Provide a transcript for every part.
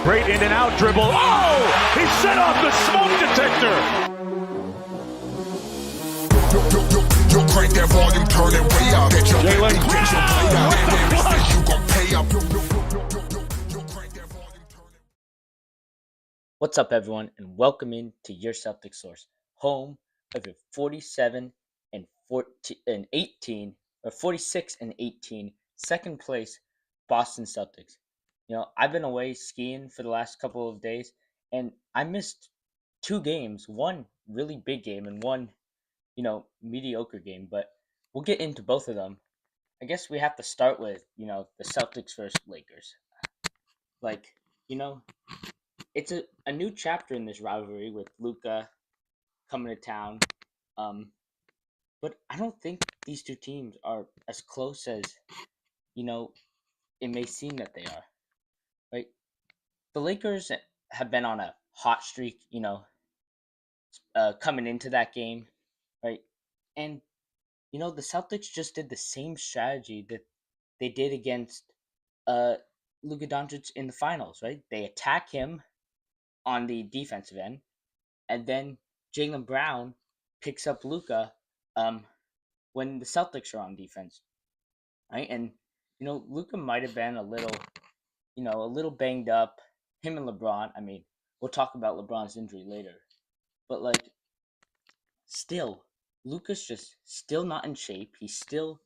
Great in and out dribble. Oh! He set off the smoke detector. You'll crank that volume, turn it way up. Bet your Jaylen. get your play out. What the And fuck? then you gon' pay up. You'll crank that volume, turn it. What's up, everyone, and welcome in to your Celtics source, home of your 47 and 14 and 18, or 46 and 18, second place Boston Celtics. You know, I've been away skiing for the last couple of days, and I missed two games, one really big game and one, mediocre game, but we'll get into both of them. I guess we have to start with, the Celtics versus Lakers. Like, it's a new chapter in this rivalry with Luka coming to town. But I don't think these two teams are as close as, it may seem that they are. Right? The Lakers have been on a hot streak, coming into that game, right? And, the Celtics just did the same strategy that they did against Luka Doncic in the finals, right? They attack him on the defensive end, and then Jaylen Brown picks up Luka when the Celtics are on defense, right? And Luka might have been a little banged up. Him and LeBron. I mean, we'll talk about LeBron's injury later, but still, Luka's just still not in shape. He's still,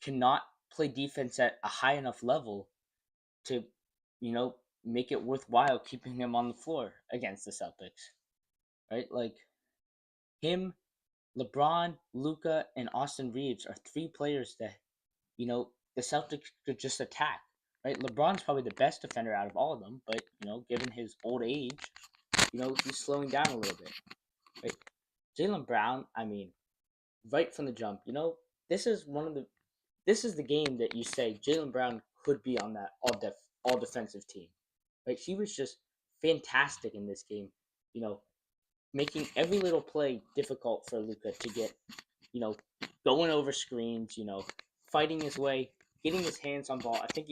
cannot play defense at a high enough level to, make it worthwhile keeping him on the floor against the Celtics, right? Like him, LeBron, Luka, and Austin Reeves are three players that, the Celtics could just attack, right? LeBron's probably the best defender out of all of them, but, given his old age, he's slowing down a little bit, right? Jaylen Brown, I mean, right from the jump, this is the game that you say Jaylen Brown could be on that all defensive team, right? He was just fantastic in this game, making every little play difficult for Luka to get, going over screens, fighting his way, getting his hands on ball. I think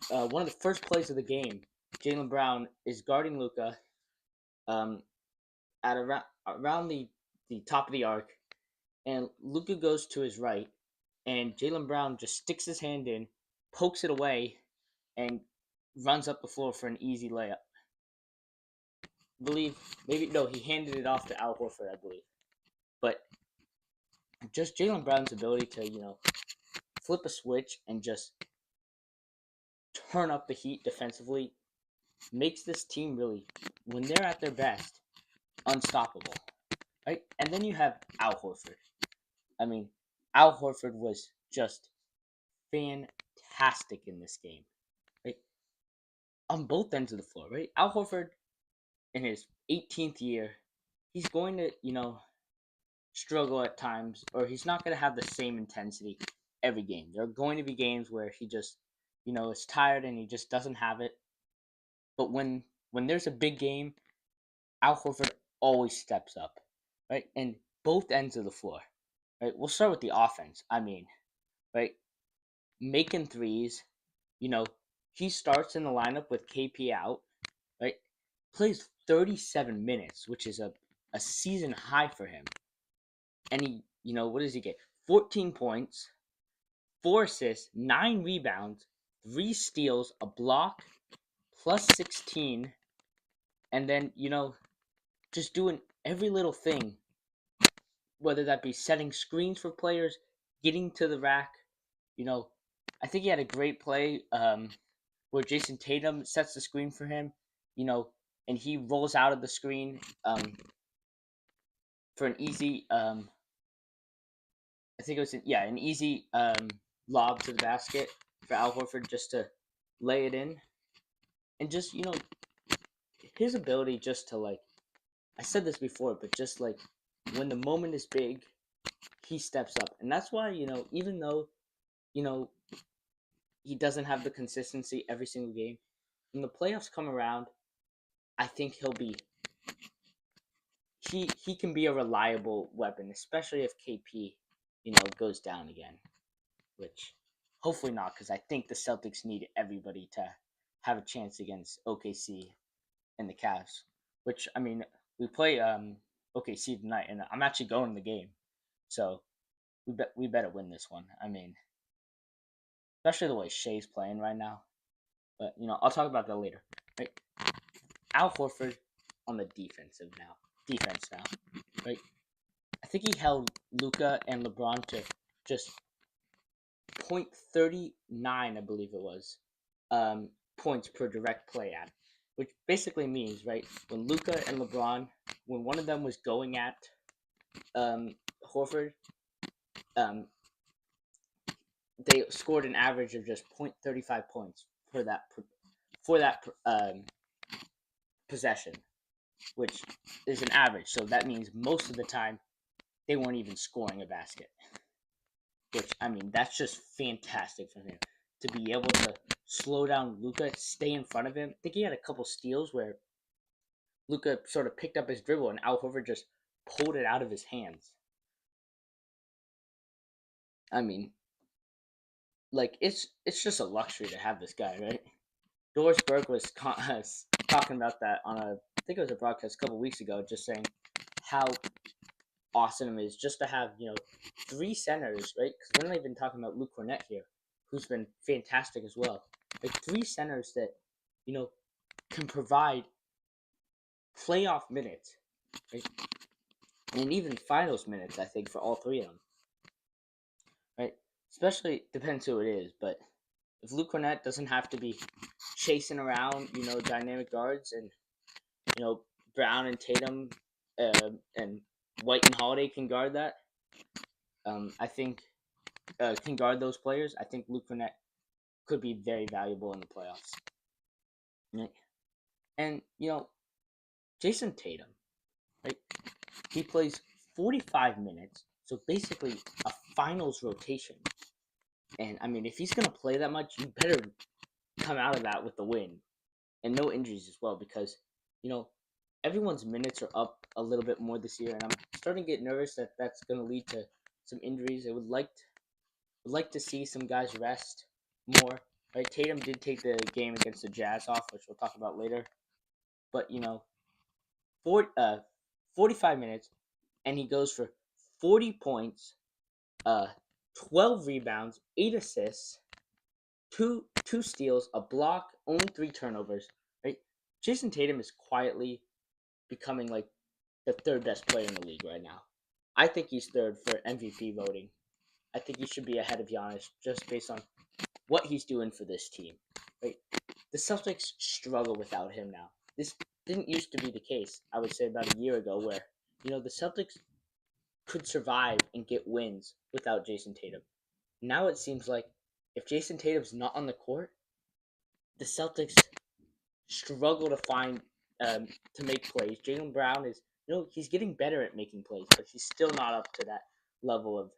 one of the first plays of the game, Jaylen Brown is guarding Luka at around the top of the arc, and Luka goes to his right, and Jaylen Brown just sticks his hand in, pokes it away, and runs up the floor for an easy layup. He handed it off to Al Horford, I believe. But just Jaylen Brown's ability to, flip a switch and just turn up the heat defensively makes this team really, when they're at their best, unstoppable. Right? And then you have Al Horford. I mean, Al Horford was just fantastic in this game. Right? On both ends of the floor, right? Al Horford, in his 18th year, he's going to, struggle at times, or he's not going to have the same intensity every game. There are going to be games where he just, is tired and he just doesn't have it. But when there's a big game, Al Horford always steps up, right? And both ends of the floor, right? We'll start with the offense. I mean, right? Making threes, he starts in the lineup with KP out, right? Plays 37 minutes, which is a season high for him. And he, what does he get? 14 points, 4 assists, 9 rebounds, 3 steals, a block, plus 16, and then, just doing every little thing, whether that be setting screens for players, getting to the rack. I think he had a great play where Jayson Tatum sets the screen for him, and he rolls out of the screen for an easy, I think it was, an easy lob to the basket for Al Horford just to lay it in. And just, his ability just to, I said this before, but just, when the moment is big, he steps up. And that's why, even though, he doesn't have the consistency every single game, when the playoffs come around, I think he'll be he can be a reliable weapon, especially if KP, goes down again, which hopefully not, because I think the Celtics need everybody to have a chance against OKC and the Cavs. Which I mean, we play OKC tonight, and I'm actually going to the game, so we better win this one. I mean, especially the way Shea's playing right now. But I'll talk about that later. Right, Al Horford on the defense now. Right, I think he held Luka and LeBron to just .39, I believe it was, points per direct play at, which basically means, right, when Luka and LeBron, when one of them was going at Horford, they scored an average of just .35 points for that possession, which is an average. So that means most of the time they weren't even scoring a basket. Which, I mean, that's just fantastic from him to be able to slow down Luka, stay in front of him. I think he had a couple steals where Luka sort of picked up his dribble and Al Horford just pulled it out of his hands. I mean, like, it's just a luxury to have this guy, right? Doris Burke was talking about that on I think it was a broadcast a couple weeks ago, just saying how awesome it is just to have, 3 centers, right? Because we're not even talking about Luke Cornett here, who's been fantastic as well. Like 3 centers that, can provide playoff minutes, right? And even finals minutes, I think, for all 3 of them, right? Especially depends who it is, but if Luke Cornett doesn't have to be chasing around, dynamic guards, and Brown and Tatum and White and Holiday can guard that, I think can guard those players. I think Luke Cornett could be very valuable in the playoffs. Right? And Jayson Tatum, right? He plays 45 minutes, so basically a finals rotation. And I mean, if he's gonna play that much, you better come out of that with the win and no injuries as well, because everyone's minutes are up a little bit more this year, and I'm starting to get nervous that that's going to lead to some injuries. I would like to see some guys rest more. Right, Tatum did take the game against the Jazz off, which we'll talk about later. But 45 minutes, and he goes for 40 points, 12 rebounds, 8 assists, two steals, a block, only 3 turnovers. Right, Jayson Tatum is quietly becoming like the 3rd best player in the league right now. I think he's 3rd for MVP voting. I think he should be ahead of Giannis just based on what he's doing for this team. Right? The Celtics struggle without him now. This didn't used to be the case, I would say, about a year ago, where the Celtics could survive and get wins without Jayson Tatum. Now it seems like if Jayson Tatum's not on the court, the Celtics struggle to find to make plays. Jaylen Brown is, he's getting better at making plays, but he's still not up to that level of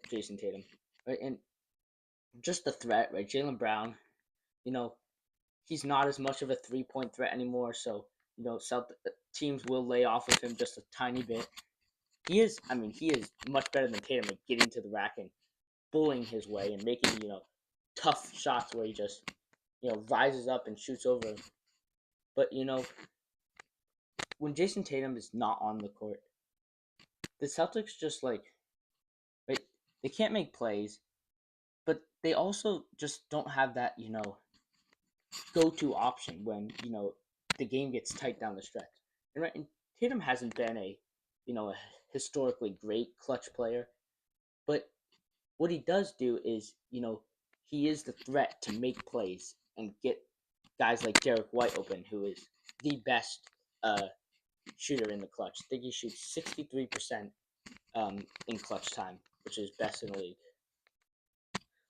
Jayson Tatum, right? And just the threat, right? Jaylen Brown, he's not as much of a 3-point threat anymore, so teams will lay off of him just a tiny bit. He is much better than Tatum at getting to the rack and bullying his way and making tough shots where he just rises up and shoots over him. But when Jayson Tatum is not on the court, the Celtics just they can't make plays, but they also just don't have that go-to option when the game gets tight down the stretch. And Tatum hasn't been a historically great clutch player, but what he does do is he is the threat to make plays and get guys like Derek White open, who is the best shooter in the clutch. I think he shoots 63% in clutch time, which is best in the league.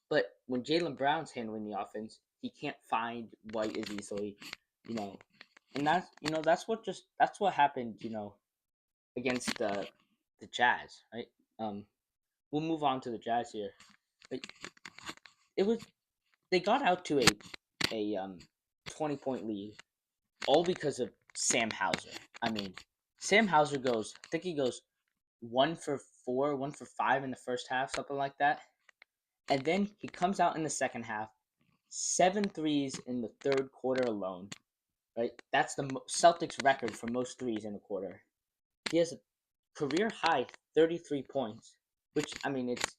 But when Jaylen Brown's handling the offense, he can't find White as easily, and that's what happened, against the Jazz, right? We'll move on to the Jazz here. But they got out to a 20-point lead, all because of Sam Hauser. I mean, Sam Hauser goes 1 for 4, 1 for 5 in the first half, something like that. And then he comes out in the second half, 7 threes in the third quarter alone. Right, that's the Celtics record for most threes in a quarter. He has a career high 33 points, which I mean it's.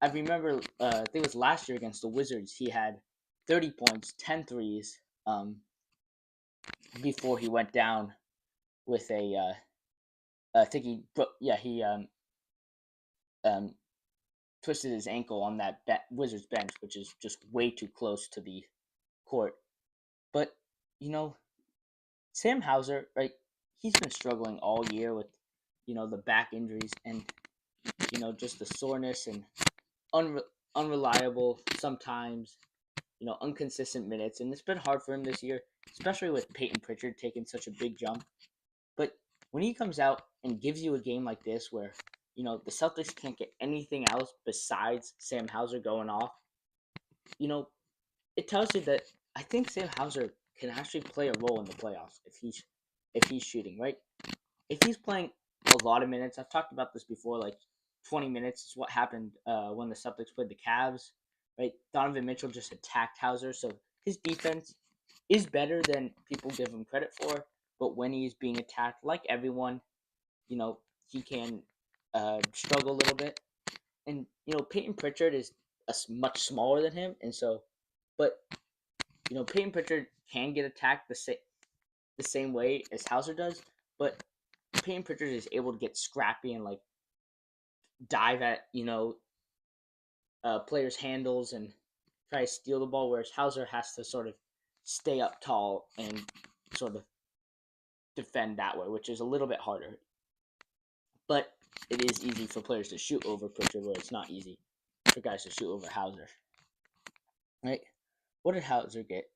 I remember, I think it was last year against the Wizards. He had 30 points, 10 threes, before he went down with a. I think he twisted his ankle on that Wizards bench, which is just way too close to the court. But you know, Sam Hauser, right? He's been struggling all year with, the back injuries and, just the soreness and unreliable sometimes, inconsistent minutes. And it's been hard for him this year, especially with Peyton Pritchard taking such a big jump. But when he comes out and gives you a game like this where, the Celtics can't get anything else besides Sam Hauser going off, it tells you that I think Sam Hauser can actually play a role in the playoffs if he's shooting, right? If he's playing a lot of minutes, I've talked about this before, like 20 minutes is what happened when the Celtics played the Cavs, right? Donovan Mitchell just attacked Hauser, so his defense is better than people give him credit for, but when he's being attacked, like everyone, he can struggle a little bit. And, Peyton Pritchard is much smaller than him, and so, but, Peyton Pritchard can get attacked the same way as Hauser does, but Peyton Pritchard is able to get scrappy and, like, dive at, players' handles and try to steal the ball, whereas Hauser has to sort of stay up tall and sort of defend that way, which is a little bit harder. But it is easy for players to shoot over Pritchard, where it's not easy for guys to shoot over Hauser. Right? What did Hauser get?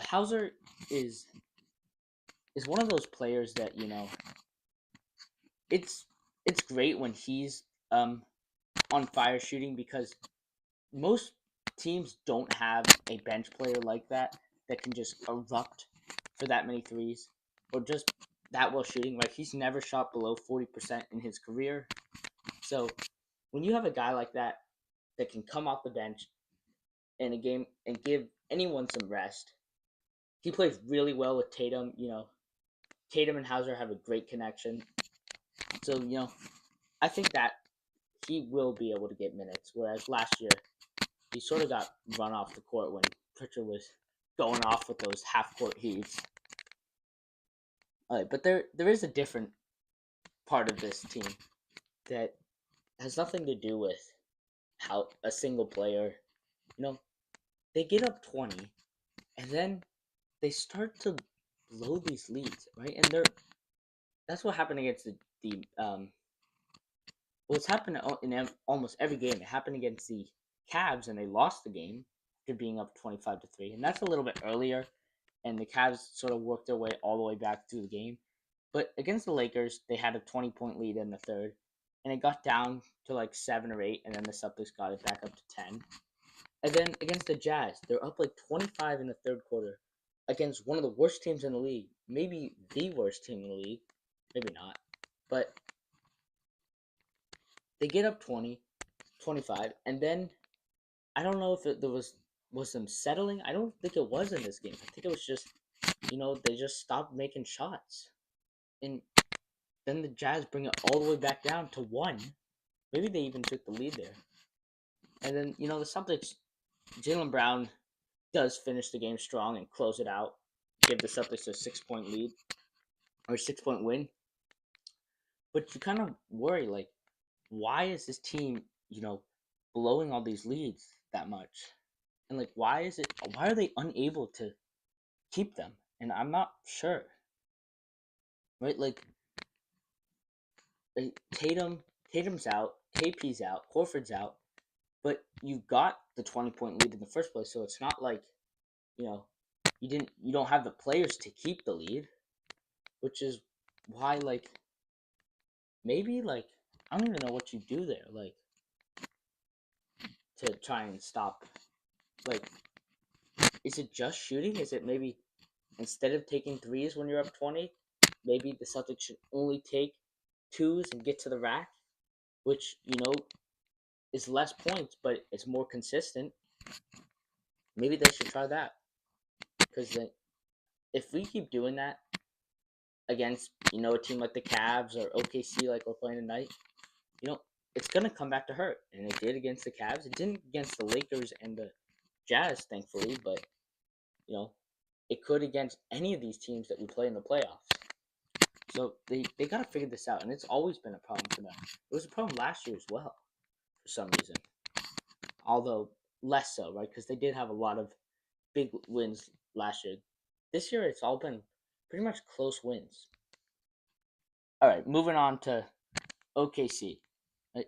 Hauser is one of those players that, it's great when he's on fire shooting, because most teams don't have a bench player like that can just erupt for that many threes or just that well shooting. Right? He's never shot below 40% in his career. So when you have a guy like that can come off the bench in a game and give anyone some rest, he plays really well with Tatum. Tatum and Hauser have a great connection. So, I think that he will be able to get minutes, whereas last year he sort of got run off the court when Pritchard was going off with those half-court heaves. All right, but there is a different part of this team that has nothing to do with how a single player, they get up 20, and then they start to blow these leads, right? And that's what happened against it's happened in almost every game. It happened against the Cavs, and they lost the game after being up 25-3, and that's a little bit earlier, and the Cavs sort of worked their way all the way back through the game. But against the Lakers, they had a 20-point lead in the third, and it got down to like 7 or 8, and then the Celtics got it back up to 10. And then against the Jazz, they're up like 25 in the third quarter against one of the worst teams in the league, maybe the worst team in the league, maybe not, but they get up 20, 25, and then I don't know if there was them settling. I don't think it was in this game. I think it was just, they just stopped making shots. And then the Jazz bring it all the way back down to 1. Maybe they even took the lead there. And then, the Celtics, Jaylen Brown does finish the game strong and close it out, give the Celtics a 6-point lead, or 6-point win. But you kind of worry, like, why is this team, blowing all these leads that much? And, like, why are they unable to keep them? And I'm not sure. Right? Like, Tatum's out, KP's out, Horford's out, but you got the 20-point lead in the first place, so it's not like, you don't have the players to keep the lead, which is why, like, maybe, like, I don't even know what you do there, like, to try and stop. Like, is it just shooting? Is it maybe instead of taking threes when you're up 20, maybe the Celtics should only take twos and get to the rack, which, is less points, but it's more consistent. Maybe they should try that because if we keep doing that against a team like the Cavs or OKC like we're playing tonight, you know it's gonna come back to hurt, and it did against the Cavs. It didn't against the Lakers and the Jazz, thankfully, but you know it could against any of these teams that we play in the playoffs. So they got to figure this out, and it's always been a problem for them. It was a problem last year as well, for some reason. Although less so, right? Because they did have a lot of big wins last year. This year, it's all been pretty much close wins. All right, moving on to OKC. Right?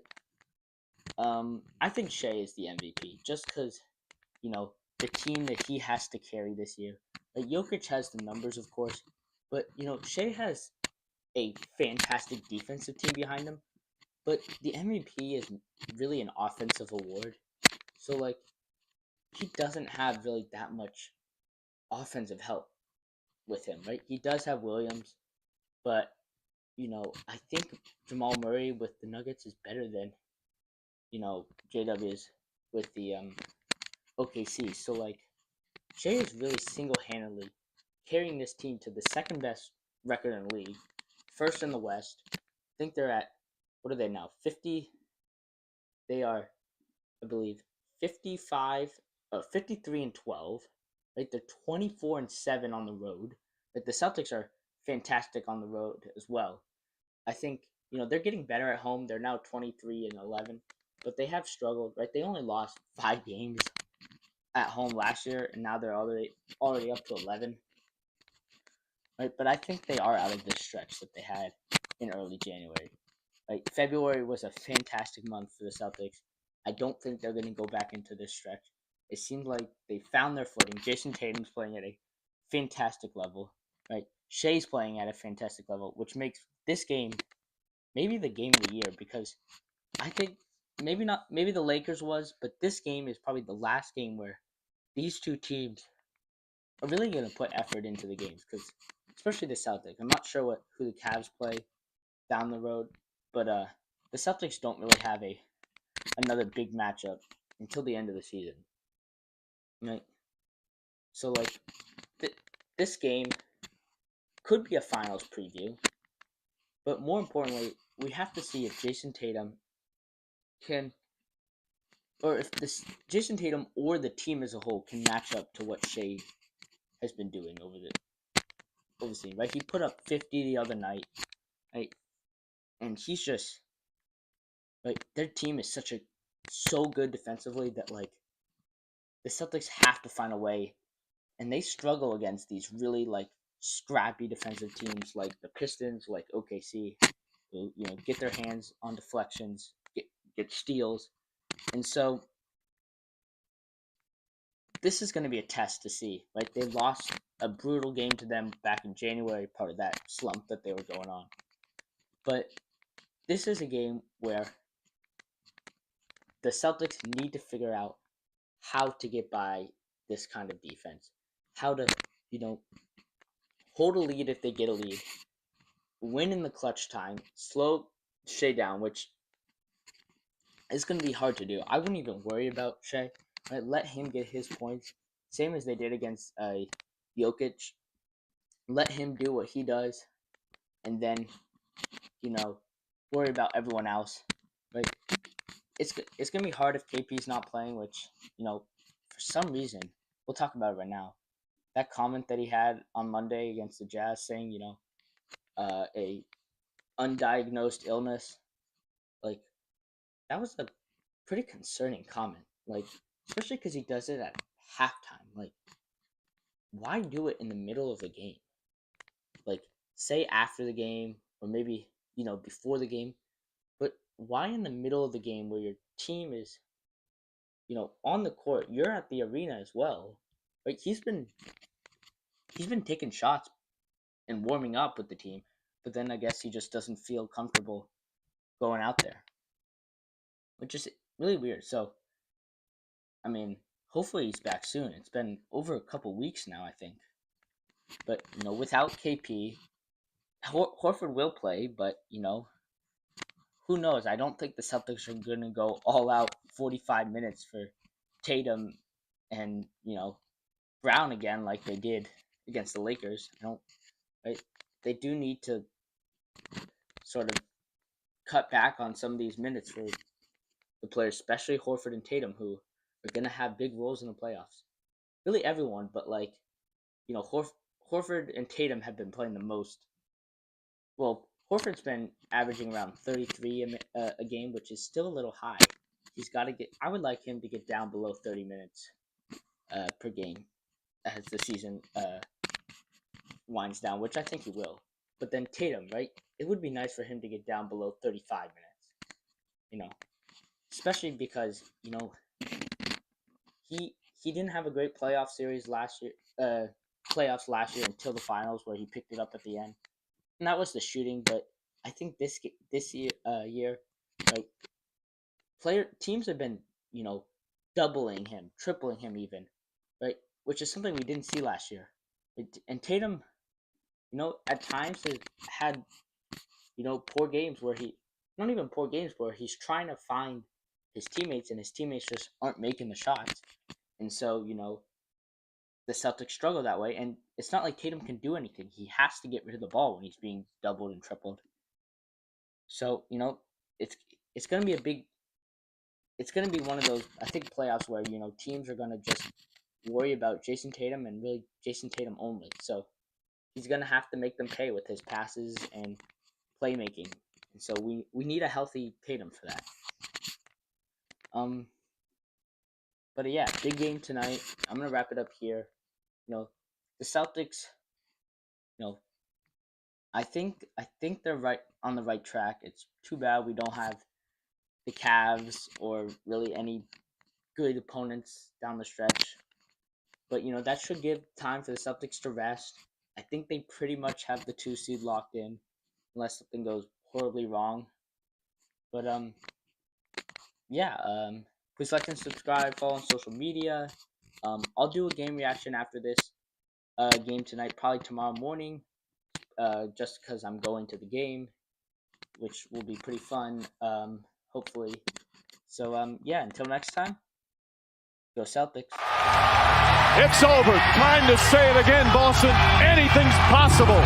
I think Shea is the MVP just because the team that he has to carry this year. Like Jokic has the numbers, of course, but Shea has a fantastic defensive team behind him. But the MVP is really an offensive award, so like he doesn't have really that much offensive help with him, right? He does have Williams, but I think Jamal Murray with the Nuggets is better than JW's with the OKC. So like Shea is really single-handedly carrying this team to the second best record in the league, first in the West. I think they're at what are they now? 50. They are, I believe, 55, 53-12. Right, they're 24-7 on the road. Like the Celtics are fantastic on the road as well. I think they're getting better at home. They're now 23-11, but they have struggled. Right, they only lost 5 games at home last year, and now they're already up to 11. Right, but I think they are out of this stretch that they had in early January. Right, February was a fantastic month for the Celtics. I don't think they're going to go back into this stretch. It seems like they found their footing. Jayson Tatum's playing at a fantastic level, right? Shea's playing at a fantastic level, which makes this game maybe the game of the year because I think maybe the Lakers was, but this game is probably the last game where these two teams are really going to put effort into the games because especially the Celtics. I'm not sure who the Cavs play down the road, but the Celtics don't really have another big matchup until the end of the season. Right? So like this game could be a finals preview, but more importantly, we have to see if Jayson Tatum can, or if this Jayson Tatum or the team as a whole can match up to what Shea has been doing over the season. Right? He put up 50 the other night, right? And he's just like their team is so good defensively that like the Celtics have to find a way, and they struggle against these really like scrappy defensive teams like the Pistons, like OKC, who get their hands on deflections, get steals, and so this is going to be a test to see. Like they lost a brutal game to them back in January, part of that slump that they were going on, but this is a game where the Celtics need to figure out how to get by this kind of defense, how to hold a lead if they get a lead, win in the clutch time, slow Shea down, which is going to be hard to do. I wouldn't even worry about Shea. Right? Let him get his points, same as they did against Jokic. Let him do what he does, and then worry about everyone else. Right? It's going to be hard if KP's not playing, which for some reason we'll talk about it right now. That comment that he had on Monday against the Jazz, saying a undiagnosed illness, like that was a pretty concerning comment. Like especially because he does it at halftime. Like why do it in the middle of the game? Like say after the game or maybe before the game, but why in the middle of the game where your team is on the court? You're at the arena as well. Like he's been taking shots and warming up with the team, but then I guess he just doesn't feel comfortable going out there, which is really weird. So, I mean, hopefully he's back soon. It's been over a couple weeks now, I think. But without KP, Horford will play, but who knows? I don't think the Celtics are going to go all out 45 minutes for Tatum and, Brown again like they did against the Lakers. Right? They do need to sort of cut back on some of these minutes for the players, especially Horford and Tatum, who are going to have big roles in the playoffs. Really everyone, but Horford and Tatum have been playing the most. Well, Horford's been averaging around 33 a game, which is still a little high. He's got to get. I would like him to get down below 30 minutes per game as the season winds down, which I think he will. But then Tatum, right? It would be nice for him to get down below 35 minutes. Especially because he didn't have a great playoffs last year until the finals where he picked it up at the end, and that was the shooting. But I think this year, right, teams have been doubling him, tripling him even, right, which is something we didn't see last year. And Tatum, at times has had poor games where not even poor games where he's trying to find his teammates and his teammates just aren't making the shots. And so, the Celtics struggle that way. And it's not like Tatum can do anything. He has to get rid of the ball when he's being doubled and tripled. So, it's going to be it's going to be one of those, I think, playoffs where, teams are going to just worry about Jayson Tatum and really Jayson Tatum only. So he's going to have to make them pay with his passes and playmaking. And so we need a healthy Tatum for that. But yeah, big game tonight. I'm gonna wrap it up here. The Celtics. I think they're right on the right track. It's too bad we don't have the Cavs or really any good opponents down the stretch. But that should give time for the Celtics to rest. I think they pretty much have the 2 seed locked in, unless something goes horribly wrong. But please like and subscribe, follow on social media. I'll do a game reaction after this game tonight, probably tomorrow morning, just because I'm going to the game, which will be pretty fun, hopefully. So, until next time, go Celtics. It's over. Time to say it again, Boston. Anything's possible.